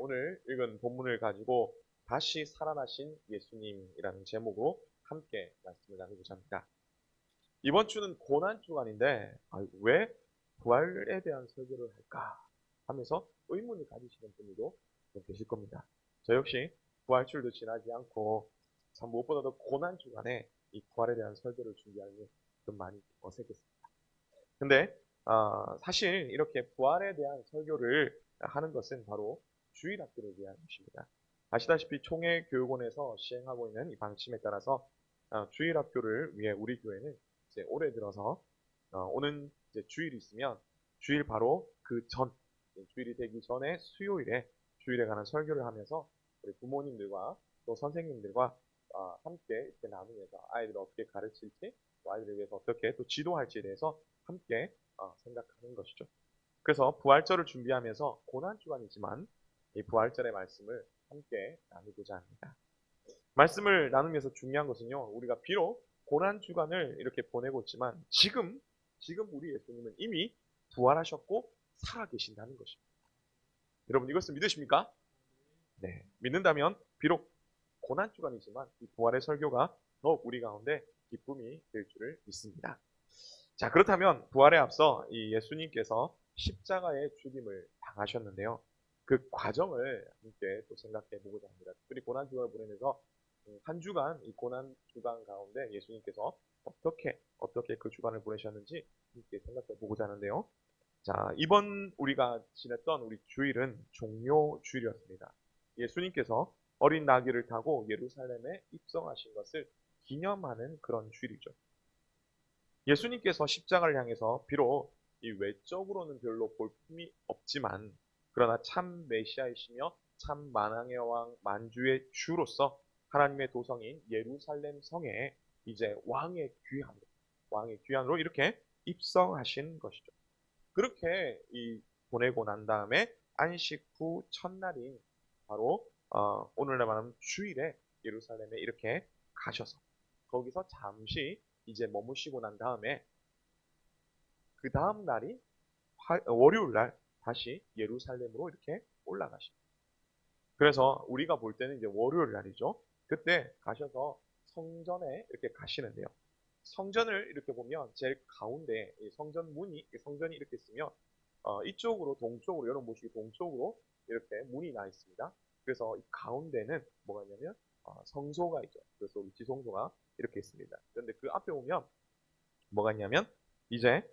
오늘 읽은 본문을 가지고 다시 살아나신 예수님이라는 제목으로 함께 말씀을 나누고자 합니다. 이번 주는 고난 주간인데 왜 부활에 대한 설교를 할까 하면서 의문을 가지시는 분들도 좀 계실 겁니다. 저 역시 부활주일도 지나지 않고 참 무엇보다도 고난 주간에 이 부활에 대한 설교를 준비하는 게 좀 많이 어색했습니다. 근데 사실 이렇게 부활에 대한 설교를 하는 것은 바로 주일학교를 위한 것입니다. 아시다시피 총회교육원에서 시행하고 있는 이 방침에 따라서 주일학교를 위해 우리 교회는 이제 올해 들어서 오는 이제 주일이 있으면 주일 바로 그 전, 주일이 되기 전에 수요일에 주일에 관한 설교를 하면서 우리 부모님들과 또 선생님들과 함께 이렇게 나누면서 아이들을 어떻게 가르칠지 또 아이들을 위해서 어떻게 또 지도할지에 대해서 함께 생각하는 것이죠. 그래서 부활절을 준비하면서 고난주간이지만 이 부활절의 말씀을 함께 나누고자 합니다. 말씀을 나누면서 중요한 것은요, 우리가 비록 고난주간을 이렇게 보내고 있지만 지금 우리 예수님은 이미 부활하셨고 살아계신다는 것입니다. 여러분 이것을 믿으십니까? 네, 믿는다면 비록 고난주간이지만 이 부활의 설교가 더욱 우리 가운데 기쁨이 될 줄을 믿습니다. 자, 그렇다면 부활에 앞서 이 예수님께서 십자가의 죽임을 당하셨는데요. 그 과정을 함께 또 생각해 보고자 합니다. 특별히 고난주간을 보내면서 한 주간, 이 고난주간 가운데 예수님께서 어떻게 그 주간을 보내셨는지 함께 생각해 보고자 하는데요. 자, 이번 우리가 지냈던 우리 주일은 종료 주일이었습니다. 예수님께서 어린 나귀를 타고 예루살렘에 입성하신 것을 기념하는 그런 주일이죠. 예수님께서 십자가를 향해서 비록 이 외적으로는 별로 볼품이 없지만 그러나 참 메시아이시며 참 만왕의 왕 만주의 주로서 하나님의 도성인 예루살렘 성에 이제 왕의 귀환으로 이렇게 입성하신 것이죠. 그렇게 보내고 난 다음에 안식 후 첫날인 바로 오늘날 말하면 주일에 예루살렘에 이렇게 가셔서 거기서 잠시 이제 머무시고 난 다음에 그 다음 날이 월요일 날 다시 예루살렘으로 이렇게 올라가십니다. 그래서 우리가 볼 때는 이제 월요일 날이죠. 그때 가셔서 성전에 이렇게 가시는데요. 성전을 이렇게 보면 제일 가운데 성전 문이 성전이 이렇게 있으면 이쪽으로 동쪽으로 여러분 보시기 동쪽으로 이렇게 문이 나 있습니다. 그래서 이 가운데는 뭐가 있냐면 성소가 있죠. 그래서 우리 지성소가 이렇게 있습니다. 그런데 그 앞에 보면 뭐가 있냐면 이제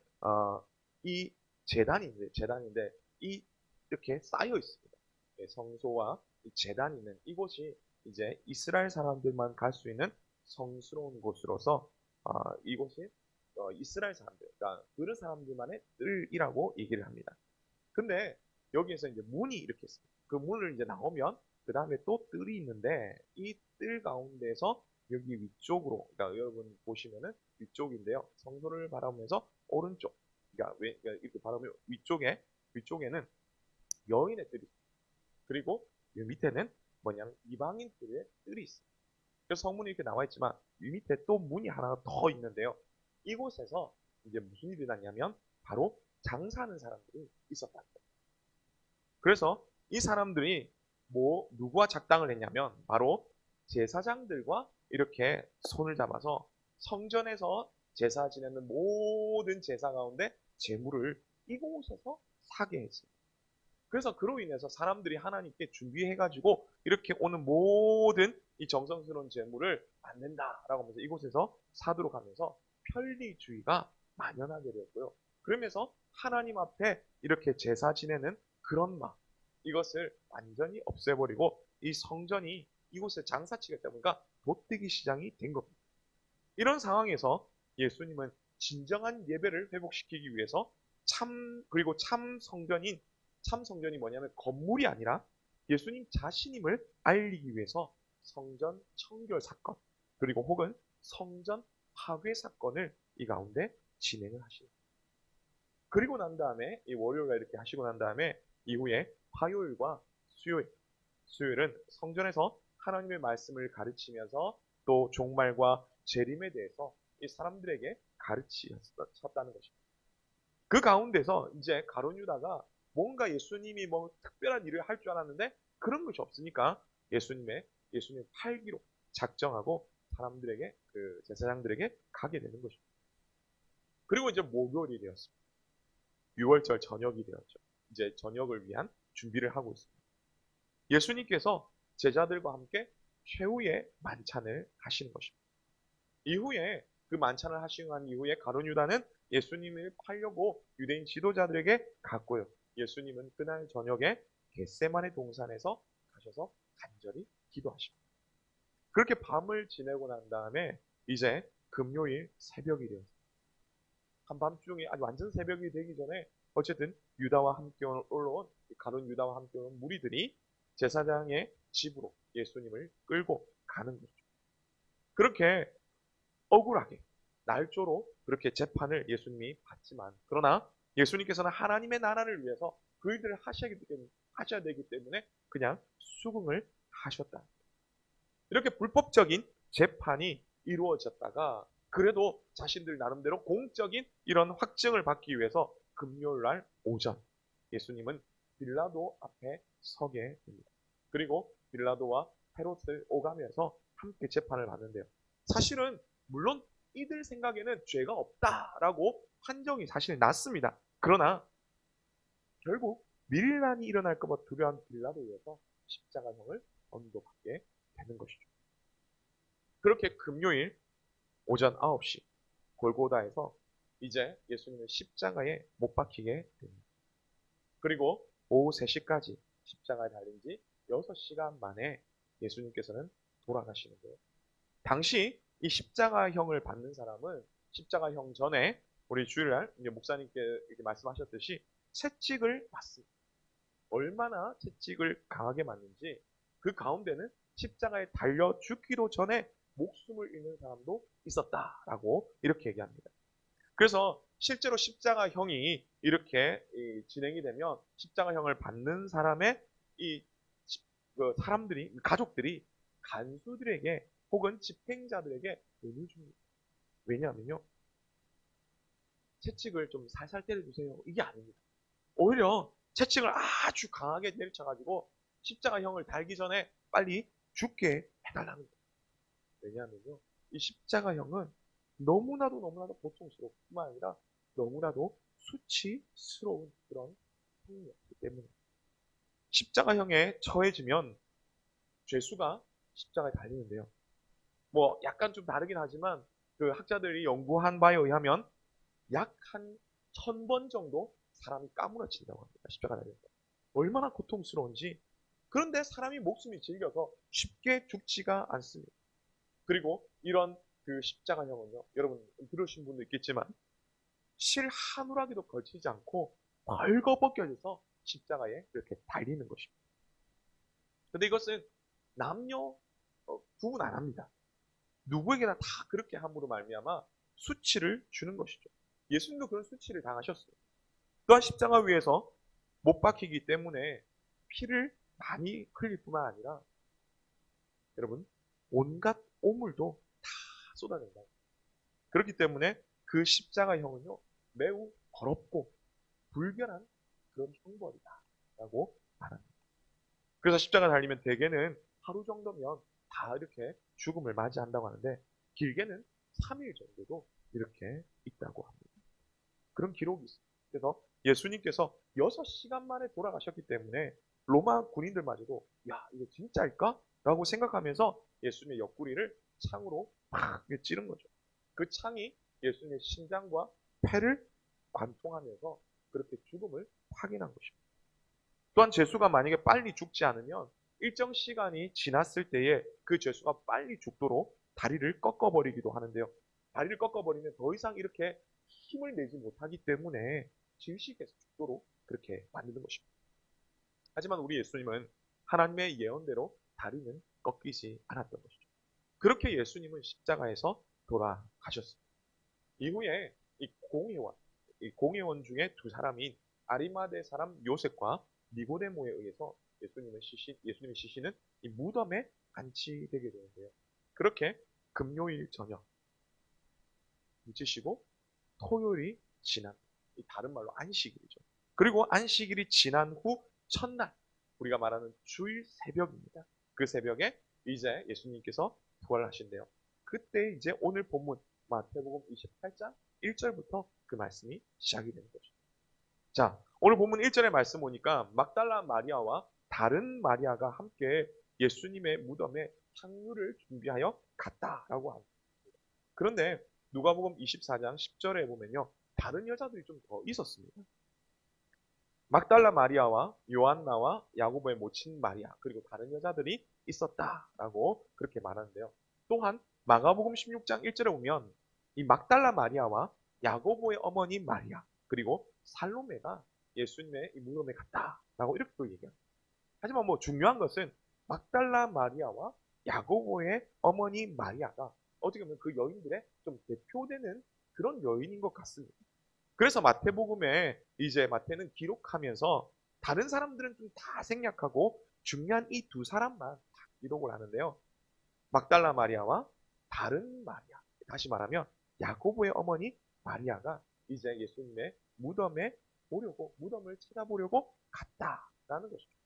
이 재단인데 이 이렇게 쌓여 있습니다. 성소와 이 재단이 있는 이곳이 이제 이스라엘 사람들만 갈 수 있는 성스러운 곳으로서 이곳이 이스라엘 사람들, 그러니까 그 사람들만의 뜰이라고 얘기를 합니다. 근데 여기에서 이제 문이 이렇게 있습니다. 그 문을 이제 나오면 그 다음에 또 뜰이 있는데 이 뜰 가운데서 여기 위쪽으로, 그러니까 여러분 보시면은 위쪽인데요. 성소를 바라보면서 오른쪽, 그러니까 이렇게 바라보면 위쪽에는 여인의 뜰이 있습니다. 그리고 이 밑에는 뭐냐면 이방인 뜰이 있습니다. 그래서 성문이 이렇게 나와 있지만 이 밑에 또 문이 하나가 더 있는데요. 이곳에서 이제 무슨 일이 났냐면 바로 장사하는 사람들이 있었다는 거예요. 그래서 이 사람들이 누구와 작당을 했냐면 바로 제사장들과 이렇게 손을 잡아서 성전에서 제사 지내는 모든 제사 가운데 제물을 이곳에서 사게 했습니다. 그래서 그로 인해서 사람들이 하나님께 준비해가지고 이렇게 오는 모든 이 정성스러운 제물을 받는다라고 하면서 이곳에서 사도록 하면서 편리주의가 만연하게 되었고요. 그러면서 하나님 앞에 이렇게 제사 지내는 그런 마음, 이것을 완전히 없애버리고 이 성전이 이곳에 장사치겠다 보니까 도떼기 시장이 된 겁니다. 이런 상황에서 예수님은 진정한 예배를 회복시키기 위해서 그리고 참 성전이 뭐냐면 건물이 아니라 예수님 자신임을 알리기 위해서 성전 청결 사건, 그리고 혹은 성전 파괴 사건을 이 가운데 진행을 하십니다. 그리고 난 다음에 이 월요일날 이렇게 하시고 난 다음에 이후에 화요일과 수요일은 성전에서 하나님의 말씀을 가르치면서 또 종말과 재림에 대해서 이 사람들에게 가르치셨다는 것입니다. 그 가운데서 이제 가룟 유다가 뭔가 예수님이 뭐 특별한 일을 할 줄 알았는데 그런 것이 없으니까 예수님의 팔기로 작정하고 사람들에게 그 제사장들에게 가게 되는 것입니다. 그리고 이제 목요일이 되었습니다. 6월절 저녁이 되었죠. 이제 저녁을 위한 준비를 하고 있습니다. 예수님께서 제자들과 함께 최후의 만찬을 하시는 것입니다. 이후에 그 만찬을 하시고 난 이후에 가룟 유다는 예수님을 팔려고 유대인 지도자들에게 갔고요. 예수님은 그날 저녁에 겟세마네 동산에서 가셔서 간절히 기도하십니다. 그렇게 밤을 지내고 난 다음에 이제 금요일 새벽이 되었습니다. 한밤중에 아주 완전 새벽이 되기 전에 어쨌든 유다와 함께 올라온 가룟 유다와 함께 온 무리들이 제사장의 집으로 예수님을 끌고 가는 거죠. 그렇게 억울하게 날조로 그렇게 재판을 예수님이 받지만 그러나 예수님께서는 하나님의 나라를 위해서 그 일들을 하셔야 되기 때문에 그냥 수긍을 하셨다. 이렇게 불법적인 재판이 이루어졌다가 그래도 자신들 나름대로 공적인 이런 확증을 받기 위해서 금요일 날 오전 예수님은 빌라도 앞에 서게 됩니다. 그리고 빌라도와 헤롯을 오가면서 함께 재판을 받는데요. 사실은 물론 이들 생각에는 죄가 없다라고 판정이 사실 났습니다. 그러나 결국 밀란이 일어날 것보다 두려운 빌라도에서 십자가형을 언도받게 되는 것이죠. 그렇게 금요일 오전 9시 골고다에서 이제 예수님을 십자가에 못 박히게 됩니다. 그리고 오후 3시까지 십자가에 달린 지 6시간 만에 예수님께서는 돌아가시는데요. 당시 이 십자가형을 받는 사람은 십자가형 전에 우리 주일날 목사님께 이렇게 말씀하셨듯이 채찍을 맞습니다. 얼마나 채찍을 강하게 맞는지 그 가운데는 십자가에 달려 죽기도 전에 목숨을 잃는 사람도 있었다라고 이렇게 얘기합니다. 그래서 실제로 십자가형이 이렇게 진행이 되면 십자가형을 받는 사람의 사람들이 가족들이 간수들에게 혹은 집행자들에게 돈을 줍니다. 왜냐하면요. 채찍을 좀 살살 때려주세요. 이게 아닙니다. 오히려 채찍을 아주 강하게 내리쳐가지고 십자가형을 달기 전에 빨리 죽게 해달라는 거예요. 왜냐하면요. 이 십자가형은 너무나도 고통스럽고 뿐만 아니라 너무나도 수치스러운 그런 형이었기 때문에 십자가형에 처해지면 죄수가 십자가에 달리는데요. 뭐 약간 좀 다르긴 하지만 그 학자들이 연구한 바에 의하면 약 한 1000번 정도 사람이 까무러진다고 합니다. 십자가 달려서. 얼마나 고통스러운지. 그런데 사람이 목숨이 질겨서 쉽게 죽지가 않습니다. 그리고 이런 그 십자가형은요. 여러분 들으신 분도 있겠지만 실 한 우라기도 걸치지 않고 벌거벗겨져서 십자가에 이렇게 달리는 것입니다. 근데 이것은 남녀 구분 안 합니다. 누구에게나 다 그렇게 함으로 말미암아 수치를 주는 것이죠. 예수님도 그런 수치를 당하셨어요. 또한 십자가 위에서 못 박히기 때문에 피를 많이 흘릴 뿐만 아니라 여러분 온갖 오물도 다 쏟아낸다. 그렇기 때문에 그 십자가형은요 매우 더럽고 불결한 그런 형벌이다라고 말합니다. 그래서 십자가 달리면 대개는 하루 정도면 다 이렇게 죽음을 맞이한다고 하는데 길게는 3일 정도도 이렇게 있다고 합니다. 그런 기록이 있습니다. 그래서 예수님께서 6시간 만에 돌아가셨기 때문에 로마 군인들마저도 야 이거 진짜일까? 라고 생각하면서 예수님의 옆구리를 창으로 막 찌른 거죠. 그 창이 예수님의 심장과 폐를 관통하면서 그렇게 죽음을 확인한 것입니다. 또한 죄수가 만약에 빨리 죽지 않으면 일정 시간이 지났을 때에 그 죄수가 빨리 죽도록 다리를 꺾어버리기도 하는데요. 다리를 꺾어버리면 더 이상 이렇게 힘을 내지 못하기 때문에 질식해서 죽도록 그렇게 만드는 것입니다. 하지만 우리 예수님은 하나님의 예언대로 다리는 꺾이지 않았던 것이죠. 그렇게 예수님은 십자가에서 돌아가셨습니다. 이후에 이 공회원 중에 두 사람인 아리마대 사람 요셉과 니고데모에 의해서 예수님의 시신은 이 무덤에 안치되게 되는데요. 그렇게 금요일 저녁 묻히시고 토요일이 지난, 다른 말로 안식일이죠. 그리고 안식일이 지난 후 첫날 우리가 말하는 주일 새벽입니다. 그 새벽에 이제 예수님께서 부활하신대요. 그때 이제 오늘 본문 마태복음 28장 1절부터 그 말씀이 시작이 되는 거죠. 자, 오늘 본문 1절의 말씀 보니까 막달라 마리아와 다른 마리아가 함께 예수님의 무덤에 향유를 준비하여 갔다라고 합니다. 그런데 누가복음 24장 10절에 보면요, 다른 여자들이 좀 더 있었습니다. 막달라 마리아와 요한나와 야고보의 모친 마리아, 그리고 다른 여자들이 있었다라고 그렇게 말하는데요. 또한 마가복음 16장 1절에 보면 이 막달라 마리아와 야고보의 어머니 마리아, 그리고 살로메가 예수님의 이 무덤에 갔다라고 이렇게 또 얘기합니다. 하지만 뭐 중요한 것은 막달라 마리아와 야고보의 어머니 마리아가 어떻게 보면 그 여인들의 좀 대표되는 그런 여인인 것 같습니다. 그래서 마태복음에 이제 마태는 기록하면서 다른 사람들은 좀 다 생략하고 중요한 이 두 사람만 딱 기록을 하는데요. 막달라 마리아와 다른 마리아, 다시 말하면 야고보의 어머니 마리아가 이제 예수님의 무덤에 보려고, 무덤을 찾아보려고 갔다라는 것이죠.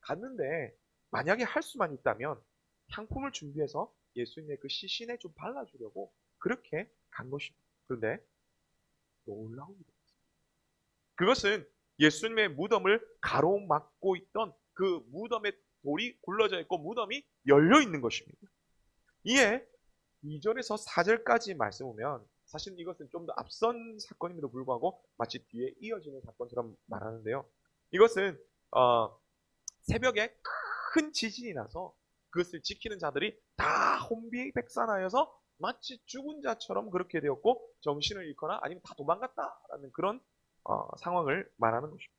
갔는데 만약에 할 수만 있다면 향품을 준비해서 예수님의 그 시신에 좀 발라주려고 그렇게 간 것입니다. 그런데 놀라운 일이 있습니다. 그것은 예수님의 무덤을 가로막고 있던 그 무덤에 돌이 굴러져 있고 무덤이 열려 있는 것입니다. 이에 2절에서 4절까지 말씀 보면 사실 이것은 좀 더 앞선 사건임에도 불구하고 마치 뒤에 이어지는 사건처럼 말하는데요. 이것은 새벽에 큰 지진이 나서 그것을 지키는 자들이 다 혼비백산하여서 마치 죽은 자처럼 그렇게 되었고 정신을 잃거나 아니면 다 도망갔다라는 그런 상황을 말하는 것입니다.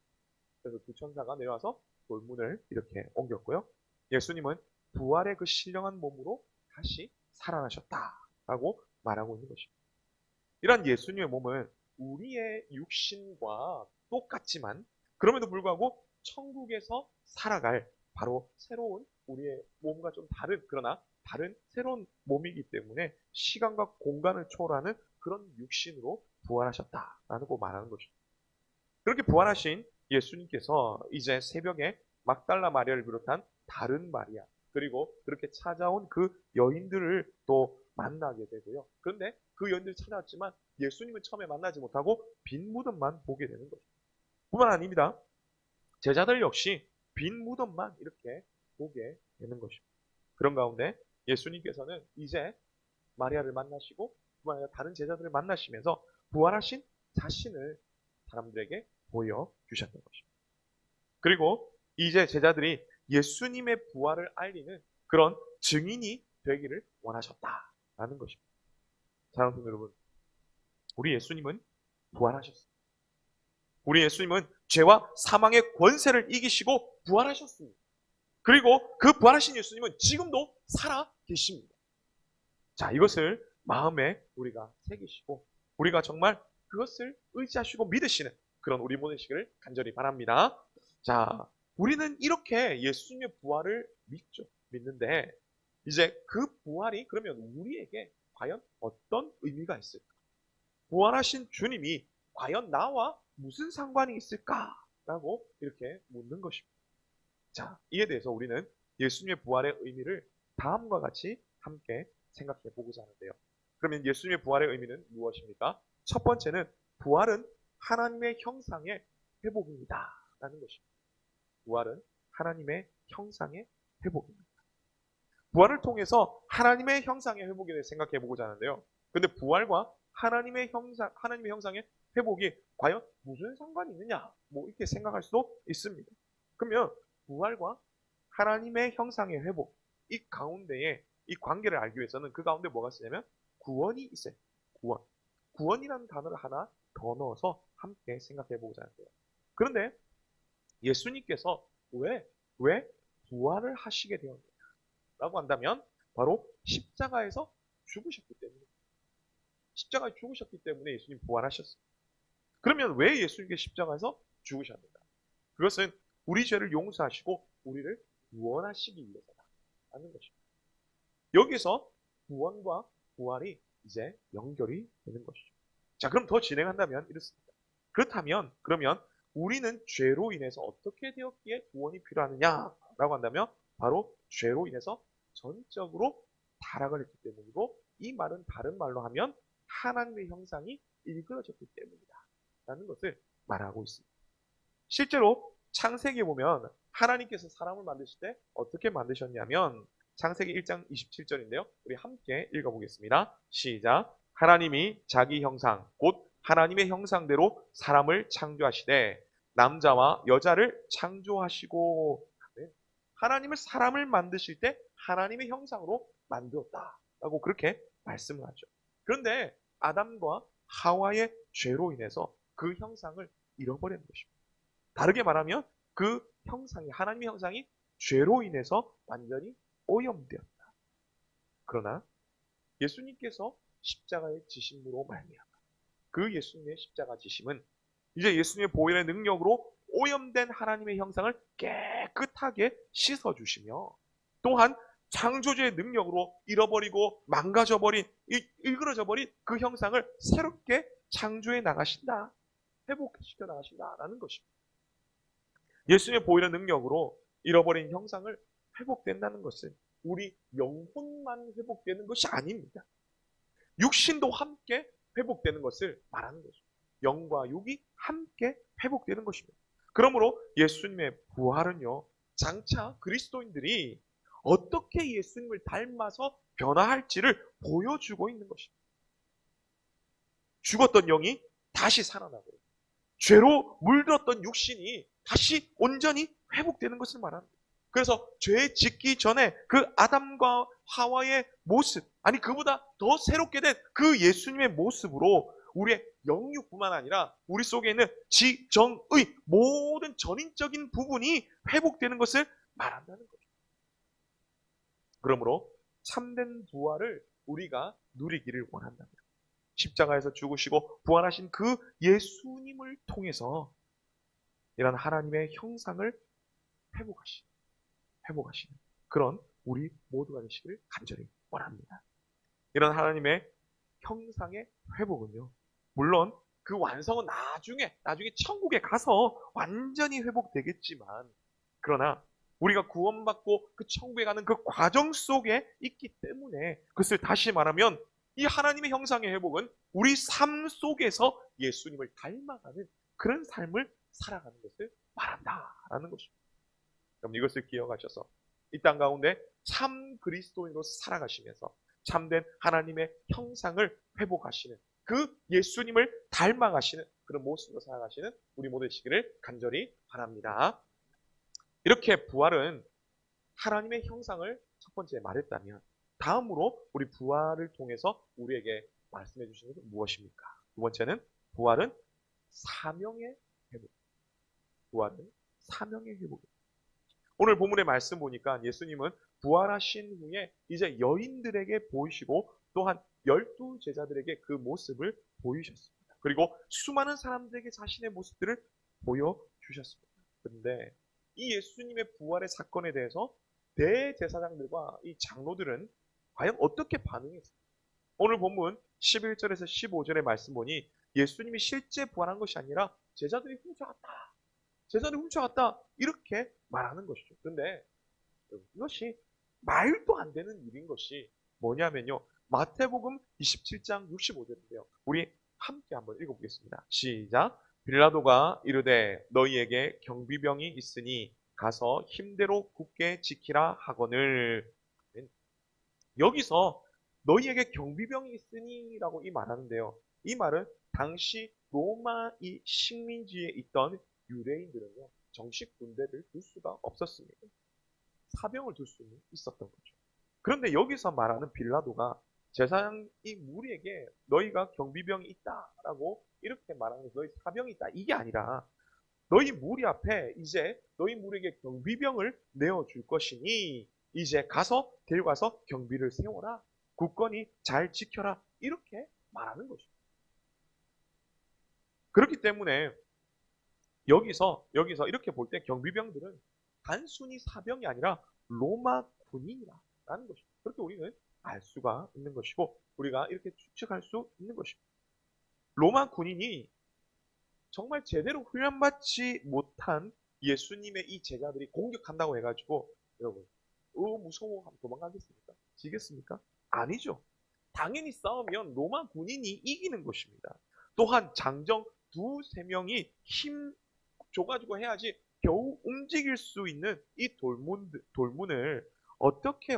그래서 두 천사가 내려와서 돌문을 이렇게 옮겼고요. 예수님은 부활의 그 신령한 몸으로 다시 살아나셨다라고 말하고 있는 것입니다. 이러한 예수님의 몸은 우리의 육신과 똑같지만 그럼에도 불구하고 천국에서 살아갈 바로 새로운 우리의 몸과 좀 다른, 그러나 다른 새로운 몸이기 때문에 시간과 공간을 초월하는 그런 육신으로 부활하셨다라는 거 말하는 것입니다. 그렇게 부활하신 예수님께서 이제 새벽에 막달라 마리아를 비롯한 다른 마리아, 그리고 그렇게 찾아온 그 여인들을 또 만나게 되고요. 그런데 그 여인들이 찾아왔지만 예수님은 처음에 만나지 못하고 빈 무덤만 보게 되는 거죠. 뿐만 아닙니다. 제자들 역시 빈 무덤만 이렇게 보게 되는 것입니다. 그런 가운데 예수님께서는 이제 마리아를 만나시고 다른 제자들을 만나시면서 부활하신 자신을 사람들에게 보여주셨던 것입니다. 그리고 이제 제자들이 예수님의 부활을 알리는 그런 증인이 되기를 원하셨다라는 것입니다. 사랑하는 성도 여러분, 우리 예수님은 부활하셨습니다. 우리 예수님은 죄와 사망의 권세를 이기시고 부활하셨습니다. 그리고 그 부활하신 예수님은 지금도 살아 계십니다. 자, 이것을 마음에 우리가 새기시고 우리가 정말 그것을 의지하시고 믿으시는 그런 우리 모든 시기를 간절히 바랍니다. 자, 우리는 이렇게 예수님의 부활을 믿는데 이제 그 부활이 그러면 우리에게 과연 어떤 의미가 있을까? 부활하신 주님이 과연 나와 무슨 상관이 있을까라고 이렇게 묻는 것입니다. 자, 이에 대해서 우리는 예수님의 부활의 의미를 다음과 같이 함께 생각해 보고자 하는데요. 그러면 예수님의 부활의 의미는 무엇입니까? 첫 번째는 부활은 하나님의 형상의 회복입니다. 라는 것입니다. 부활은 하나님의 형상의 회복입니다. 부활을 통해서 하나님의 형상의 회복에 대해 생각해 보고자 하는데요. 근데 부활과 하나님의 형상의 회복이 과연 무슨 상관이 있느냐? 뭐 이렇게 생각할 수도 있습니다. 그러면 부활과 하나님의 형상의 회복, 이 가운데에 이 관계를 알기 위해서는 그 가운데 뭐가 쓰냐면 구원이 있어요. 구원. 구원이라는 단어를 하나 더 넣어서 함께 생각해 보고자 하는데요. 그런데 예수님께서 왜 부활을 하시게 되었느냐? 라고 한다면 바로 십자가에서 죽으셨기 때문에 십자가에 죽으셨기 때문에 예수님 부활하셨습니다. 그러면 왜 예수님께 십자가에서 죽으셨는가? 그것은 우리 죄를 용서하시고 우리를 구원하시기 위해서라는 것입니다. 여기서 구원과 부활이 이제 연결이 되는 것이죠. 자, 그럼 더 진행한다면 이렇습니다. 그러면 우리는 죄로 인해서 어떻게 되었기에 구원이 필요하느냐라고 한다면 바로 죄로 인해서 전적으로 타락을 했기 때문이고, 이 말은 다른 말로 하면 하나님의 형상이 일그러졌기 때문이다 라는 것을 말하고 있습니다. 실제로 창세기에 보면 하나님께서 사람을 만드실 때 어떻게 만드셨냐면, 창세기 1장 27절인데요. 우리 함께 읽어보겠습니다. 시작. 하나님이 자기 형상 곧 하나님의 형상대로 사람을 창조하시되 남자와 여자를 창조하시고. 하나님은 사람을 만드실 때 하나님의 형상으로 만들었다라고 그렇게 말씀을 하죠. 그런데 아담과 하와의 죄로 인해서 그 형상을 잃어버리는 것입니다. 다르게 말하면 그 형상이, 하나님의 형상이 죄로 인해서 완전히 오염되었다. 그러나 예수님께서 십자가의 지심으로 말미암아 그 예수님의 십자가 지심은 이제 예수님의 보혈의 능력으로 오염된 하나님의 형상을 깨끗하게 씻어주시며, 또한 창조주의 능력으로 잃어버리고 망가져버린, 일그러져버린 그 형상을 새롭게 창조해 나가신다, 회복시켜 나가신다라는 것입니다. 예수님의 보혈의 능력으로 잃어버린 형상을 회복된다는 것은 우리 영혼만 회복되는 것이 아닙니다. 육신도 함께 회복되는 것을 말하는 것입니다. 영과 육이 함께 회복되는 것입니다. 그러므로 예수님의 부활은요, 장차 그리스도인들이 어떻게 예수님을 닮아서 변화할지를 보여주고 있는 것입니다. 죽었던 영이 다시 살아나고 죄로 물들었던 육신이 다시 온전히 회복되는 것을 말합니다. 그래서 죄 짓기 전에 그 아담과 하와의 모습, 아니 그보다 더 새롭게 된 그 예수님의 모습으로 우리의 영육뿐만 아니라 우리 속에 있는 지정의 모든 전인적인 부분이 회복되는 것을 말한다는 거죠. 그러므로 참된 부활을 우리가 누리기를 원한다면 십자가에서 죽으시고 부활하신 그 예수님을 통해서 이런 하나님의 형상을 회복하시는 그런 우리 모두가 되시기를 간절히 원합니다. 이런 하나님의 형상의 회복은요, 물론 그 완성은 나중에 천국에 가서 완전히 회복되겠지만, 그러나 우리가 구원받고 그 천국에 가는 그 과정 속에 있기 때문에, 그것을 다시 말하면 이 하나님의 형상의 회복은 우리 삶 속에서 예수님을 닮아가는 그런 삶을 살아가는 것을 말한다라는 것입니다. 그럼 이것을 기억하셔서 이 땅 가운데 참 그리스도인으로 살아가시면서 참된 하나님의 형상을 회복하시는, 그 예수님을 닮아가시는 그런 모습으로 살아가시는 우리 모두 되시기를 간절히 바랍니다. 이렇게 부활은 하나님의 형상을 첫 번째 말했다면, 다음으로 우리 부활을 통해서 우리에게 말씀해 주시는 것은 무엇입니까? 두 번째는 부활은 사명의 회복. 부활은 사명의 회복입니다. 오늘 본문의 말씀 보니까 예수님은 부활하신 후에 이제 여인들에게 보이시고 또한 12제자들에게 그 모습을 보이셨습니다. 그리고 수많은 사람들에게 자신의 모습들을 보여주셨습니다. 그런데 이 예수님의 부활의 사건에 대해서 대제사장들과 이 장로들은 과연 어떻게 반응했습니까? 오늘 본문 11절에서 15절의 말씀 보니 예수님이 실제 부활한 것이 아니라 제자들이 훔쳐갔다 이렇게 말하는 것이죠. 그런데 이것이 말도 안 되는 일인 것이 뭐냐면요, 마태복음 27장 65절인데요. 우리 함께 한번 읽어보겠습니다. 시작. 빌라도가 이르되 너희에게 경비병이 있으니 가서 힘대로 굳게 지키라 하거늘. 여기서 너희에게 경비병이 있으니 라고 이 말하는데요, 이 말은 당시 로마 이 식민지에 있던 유대인들은요, 정식 군대를 둘 수가 없었습니다. 사병을 둘 수는 있었던 거죠. 그런데 여기서 말하는 빌라도가 제사장 이 무리에게 너희가 경비병이 있다라고 이렇게 말하는 것은 너희 사병이 있다 이게 아니라, 너희 무리 앞에 이제 너희 무리에게 경비병을 내어줄 것이니 이제 가서 데리고 가서 경비를 세워라, 굳건히 잘 지켜라 이렇게 말하는 거죠. 그렇기 때문에 여기서 이렇게 볼 때 경비병들은 단순히 사병이 아니라 로마 군인이라는 것입니다. 그렇게 우리는 알 수가 있는 것이고 우리가 이렇게 추측할 수 있는 것입니다. 로마 군인이 정말 제대로 훈련받지 못한 예수님의 이 제자들이 공격한다고 해가지고 여러분 무서워 하면 도망가겠습니까? 지겠습니까? 아니죠. 당연히 싸우면 로마 군인이 이기는 것입니다. 또한 장정 두세 명이 힘 줘가지고 해야지 겨우 움직일 수 있는 이 돌문을 어떻게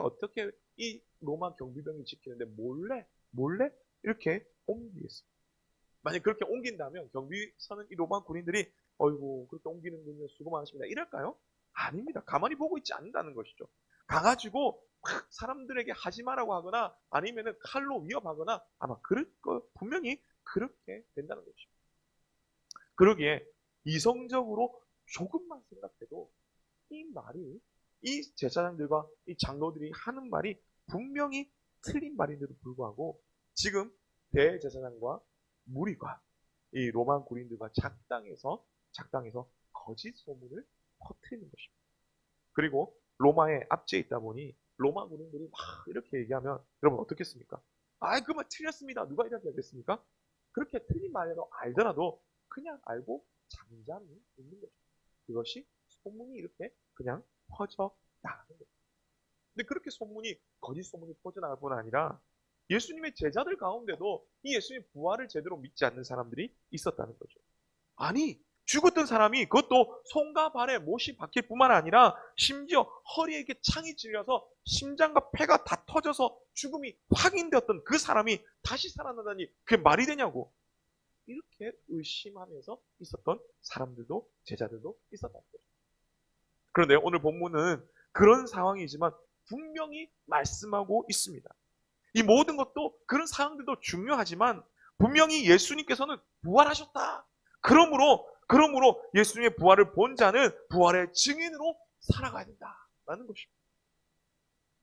이 로마 경비병이 지키는데 몰래 이렇게 옮기겠습니다. 만약 그렇게 옮긴다면 경비서는 이 로마 군인들이 어이구 그렇게 옮기는군요 수고 많으십니다 이럴까요? 아닙니다. 가만히 보고 있지 않는다는 것이죠. 가가지고 막 사람들에게 하지 마라고 하거나 아니면은 칼로 위협하거나 아마 분명히 그렇게 된다는 것이죠. 그러기에 이성적으로 조금만 생각해도 이 말이 이 제사장들과 이 장로들이 하는 말이 분명히 틀린 말인데도 불구하고 지금 대제사장과 무리가 이 로마 군인들과 작당해서 거짓 소문을 퍼뜨리는 것입니다. 그리고 로마에 압제해 있다 보니 로마 군인들이 막 이렇게 얘기하면 여러분 어떻겠습니까? 그 말 틀렸습니다. 누가 이렇게 하겠습니까? 그렇게 틀린 말이라도 알더라도 그냥 알고 잠잠히 있는 거죠. 그것이 소문이 이렇게 그냥 퍼져나가는 거죠. 근데 그렇게 거짓 소문이 퍼져나갈 뿐 아니라 예수님의 제자들 가운데도 이 예수님의 부활을 제대로 믿지 않는 사람들이 있었다는 거죠. 아니, 죽었던 사람이 그것도 손과 발에 못이 박힐 뿐만 아니라 심지어 허리에 이렇게 창이 찔려서 심장과 폐가 다 터져서 죽음이 확인되었던 그 사람이 다시 살아나다니 그게 말이 되냐고. 이렇게 의심하면서 있었던 사람들도 제자들도 있었다는 거죠. 그런데 오늘 본문은 그런 상황이지만 분명히 말씀하고 있습니다. 이 모든 것도 그런 상황들도 중요하지만 분명히 예수님께서는 부활하셨다. 그러므로 예수님의 부활을 본 자는 부활의 증인으로 살아가야 된다라는 것입니다.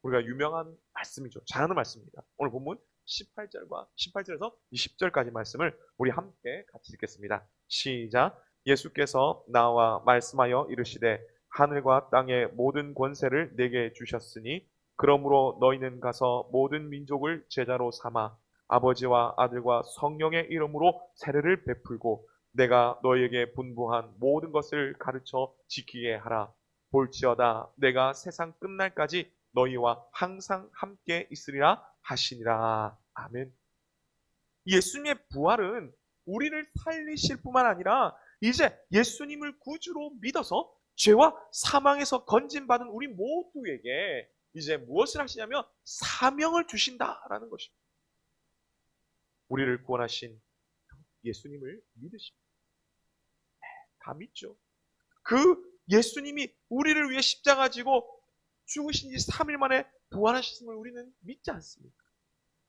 우리가 유명한 말씀이죠. 잘 아는 말씀입니다. 오늘 본문 18절에서 20절까지 말씀을 우리 함께 같이 읽겠습니다. 시작. 예수께서 나와 말씀하여 이르시되 하늘과 땅의 모든 권세를 내게 주셨으니 그러므로 너희는 가서 모든 민족을 제자로 삼아 아버지와 아들과 성령의 이름으로 세례를 베풀고 내가 너희에게 분부한 모든 것을 가르쳐 지키게 하라. 볼지어다 내가 세상 끝날까지 너희와 항상 함께 있으리라 하시니라. 아멘. 예수님의 부활은 우리를 살리실 뿐만 아니라 이제 예수님을 구주로 믿어서 죄와 사망에서 건진받은 우리 모두에게 이제 무엇을 하시냐면 사명을 주신다라는 것입니다. 우리를 구원하신 예수님을 믿으십니다. 다 믿죠. 그 예수님이 우리를 위해 십자가 지고 죽으신 지 3일 만에 부활하셨음을 우리는 믿지 않습니까?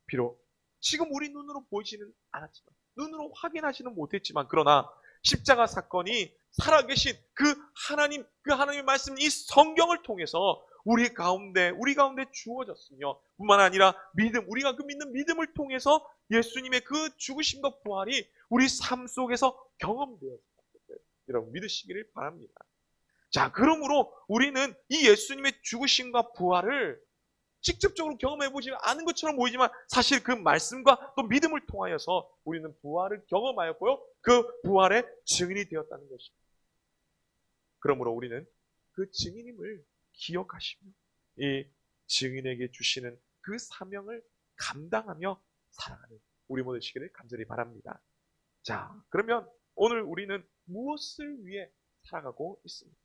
비록 지금 우리 눈으로 보이지는 않았지만 눈으로 확인하지는 못했지만 그러나 십자가 사건이 살아계신 그 하나님의 말씀 이 성경을 통해서 우리 가운데 주어졌으며 뿐만 아니라 우리가 그 믿는 믿음을 통해서 예수님의 그 죽으심과 부활이 우리 삶 속에서 경험되었습니다. 여러분 믿으시기를 바랍니다. 자, 그러므로 우리는 이 예수님의 죽으심과 부활을 직접적으로 경험해보지 않은 것처럼 보이지만 사실 그 말씀과 또 믿음을 통하여서 우리는 부활을 경험하였고요. 그 부활의 증인이 되었다는 것입니다. 그러므로 우리는 그 증인임을 기억하시며 이 증인에게 주시는 그 사명을 감당하며 살아가는 우리 모두 되시기를 간절히 바랍니다. 자, 그러면 오늘 우리는 무엇을 위해 살아가고 있습니까?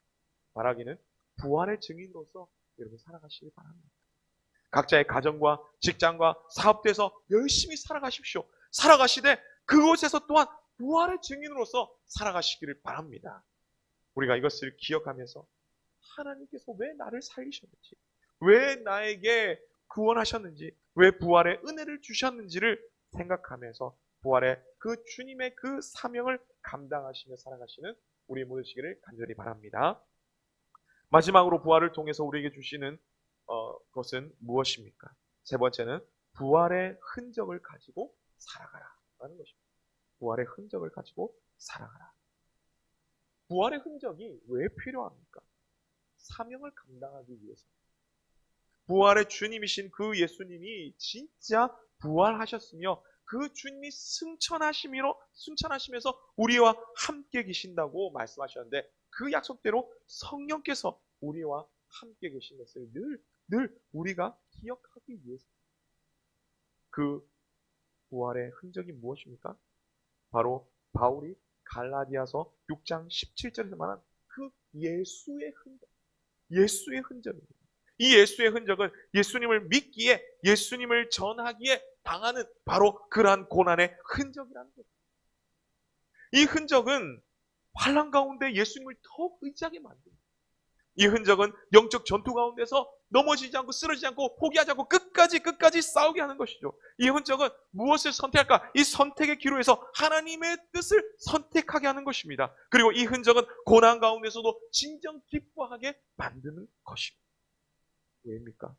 말하기는 부활의 증인으로서 여러분 살아가시길 바랍니다. 각자의 가정과 직장과 사업대에서 열심히 살아가십시오. 살아가시되 그곳에서 또한 부활의 증인으로서 살아가시기를 바랍니다. 우리가 이것을 기억하면서 하나님께서 왜 나를 살리셨는지, 왜 나에게 구원하셨는지, 왜 부활의 은혜를 주셨는지를 생각하면서 부활의 그 주님의 그 사명을 감당하시며 살아가시는 우리 모두 되시기를 간절히 바랍니다. 마지막으로 부활을 통해서 우리에게 주시는 것은 무엇입니까? 세 번째는 부활의 흔적을 가지고 살아가라 라는 것입니다. 부활의 흔적을 가지고 살아가라. 부활의 흔적이 왜 필요합니까? 사명을 감당하기 위해서. 부활의 주님이신 그 예수님이 진짜 부활하셨으며 그 주님이 승천하시면서 우리와 함께 계신다고 말씀하셨는데 그 약속대로 성령께서 우리와 함께 계신 것을 늘 우리가 기억하기 위해서 그 부활의 흔적이 무엇입니까? 바로 바울이 갈라디아서 6장 17절에서 말한 그 예수의 흔적입니다. 이 예수의 흔적은 예수님을 믿기에 예수님을 전하기에 당하는 바로 그러한 고난의 흔적이라는 거죠. 이 흔적은 환난 가운데 예수님을 더 의지하게 만듭니다. 이 흔적은 영적 전투 가운데서 넘어지지 않고 쓰러지지 않고 포기하지 않고 끝까지 싸우게 하는 것이죠. 이 흔적은 무엇을 선택할까? 이 선택의 기로에서 하나님의 뜻을 선택하게 하는 것입니다. 그리고 이 흔적은 고난 가운데서도 진정 기뻐하게 만드는 것입니다. 왜입니까?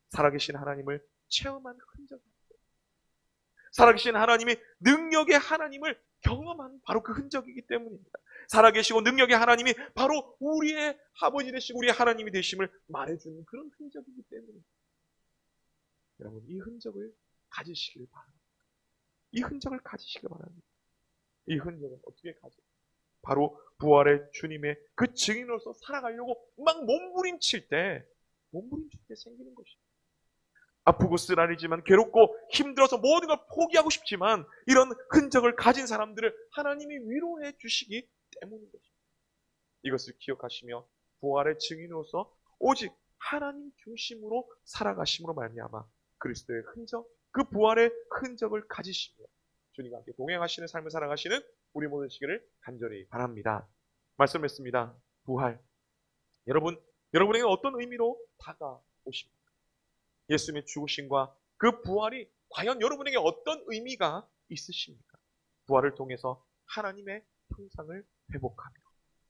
살아계신 하나님을 체험한 흔적입니다. 살아계신 하나님이 능력의 하나님을 경험한 바로 그 흔적이기 때문입니다. 살아계시고 능력의 하나님이 바로 우리의 아버지 되시고 우리의 하나님이 되심을 말해주는 그런 흔적이기 때문입니다. 여러분, 이 흔적을 가지시길 바랍니다. 이 흔적을 가지시길 바랍니다. 이 흔적은 어떻게 가져? 바로 부활의 주님의 그 증인으로서 살아가려고 막 몸부림칠 때 생기는 것입니다. 아프고 쓰라리지만 괴롭고 힘들어서 모든 걸 포기하고 싶지만 이런 흔적을 가진 사람들을 하나님이 위로해 주시기 때문인 것입니다. 이것을 기억하시며 부활의 증인으로서 오직 하나님 중심으로 살아가심으로 말미암아 그리스도의 흔적, 그 부활의 흔적을 가지시며 주님과 함께 동행하시는 삶을 살아가시는 우리 모두 되시기를 간절히 바랍니다. 말씀했습니다. 부활. 여러분에게 어떤 의미로 다가오십니까? 예수님의 죽으심과 그 부활이 과연 여러분에게 어떤 의미가 있으십니까? 부활을 통해서 하나님의 형상을 회복하며,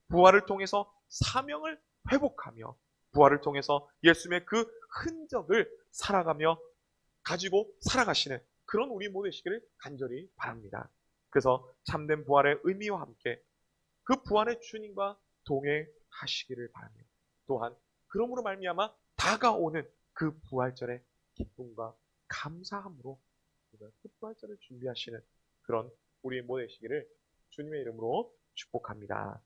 부활을 통해서 사명을 회복하며, 부활을 통해서 예수님의 그 흔적을 살아가며 가지고 살아가시는 그런 우리 모두 되시기를 간절히 바랍니다. 그래서 참된 부활의 의미와 함께 그 부활의 주님과 동행하시기를 바랍니다. 또한 그러므로 말미암아 다가오는 그 부활절의 기쁨과 감사함으로 그 부활절을 준비하시는 그런 우리 모두 되시기를 주님의 이름으로 축복합니다.